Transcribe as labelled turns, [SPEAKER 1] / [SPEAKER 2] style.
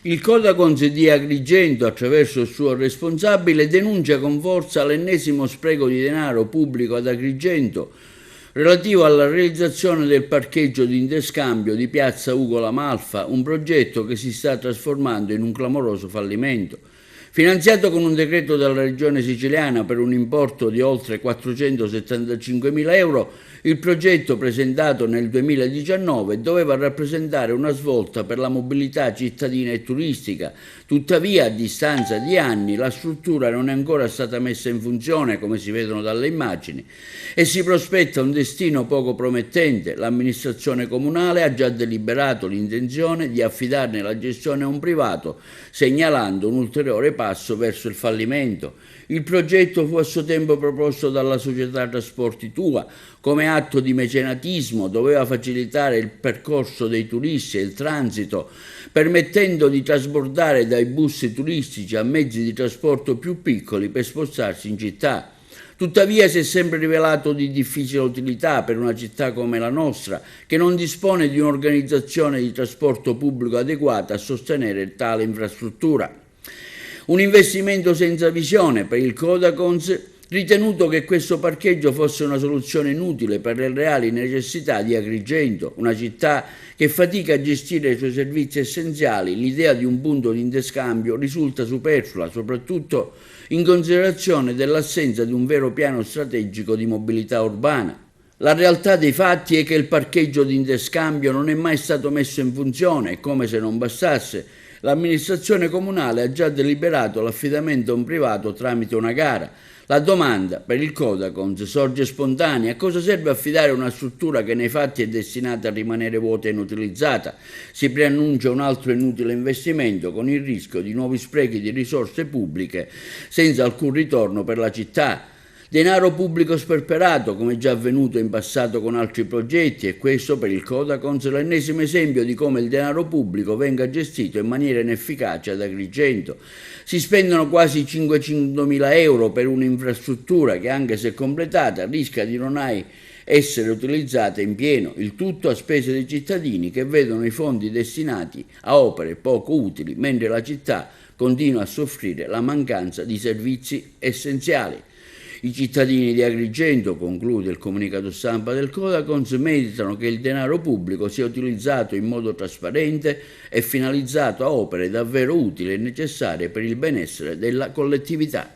[SPEAKER 1] Il Codacons di Agrigento, attraverso il suo responsabile, denuncia con forza l'ennesimo spreco di denaro pubblico ad Agrigento relativo alla realizzazione del parcheggio di interscambio di piazza Ugo La Malfa, un progetto che si sta trasformando in un clamoroso fallimento. Finanziato con un decreto della Regione Siciliana per un importo di oltre 475.000 euro, il progetto presentato nel 2019 doveva rappresentare una svolta per la mobilità cittadina e turistica. Tuttavia, a distanza di anni, la struttura non è ancora stata messa in funzione, come si vedono dalle immagini, e si prospetta un destino poco promettente. L'amministrazione comunale ha già deliberato l'intenzione di affidarne la gestione a un privato, segnalando un ulteriore passo verso il fallimento. Il progetto fu a suo tempo proposto dalla società Trasporti Tua come atto di mecenatismo, doveva facilitare il percorso dei turisti e il transito, permettendo di trasbordare dai bus turistici a mezzi di trasporto più piccoli per spostarsi in città. Tuttavia si è sempre rivelato di difficile utilità per una città come la nostra, che non dispone di un'organizzazione di trasporto pubblico adeguata a sostenere tale infrastruttura. Un investimento senza visione per il Codacons, ritenuto che questo parcheggio fosse una soluzione inutile per le reali necessità di Agrigento, una città che fatica a gestire i suoi servizi essenziali. L'idea di un punto di interscambio risulta superflua, soprattutto in considerazione dell'assenza di un vero piano strategico di mobilità urbana. La realtà dei fatti è che il parcheggio di interscambio non è mai stato messo in funzione e, come se non bastasse, l'amministrazione comunale ha già deliberato l'affidamento a un privato tramite una gara. La domanda per il Codacons sorge spontanea: a cosa serve affidare una struttura che nei fatti è destinata a rimanere vuota e inutilizzata? Si preannuncia un altro inutile investimento con il rischio di nuovi sprechi di risorse pubbliche senza alcun ritorno per la città. Denaro pubblico sperperato, come già avvenuto in passato con altri progetti, e questo per il Codacons è l'ennesimo esempio di come il denaro pubblico venga gestito in maniera inefficace ad Agrigento. Si spendono quasi 500.000 euro per un'infrastruttura che, anche se completata, rischia di non essere utilizzata in pieno, il tutto a spese dei cittadini che vedono i fondi destinati a opere poco utili, mentre la città continua a soffrire la mancanza di servizi essenziali. I cittadini di Agrigento, conclude il comunicato stampa del Codacons, meritano che il denaro pubblico sia utilizzato in modo trasparente e finalizzato a opere davvero utili e necessarie per il benessere della collettività.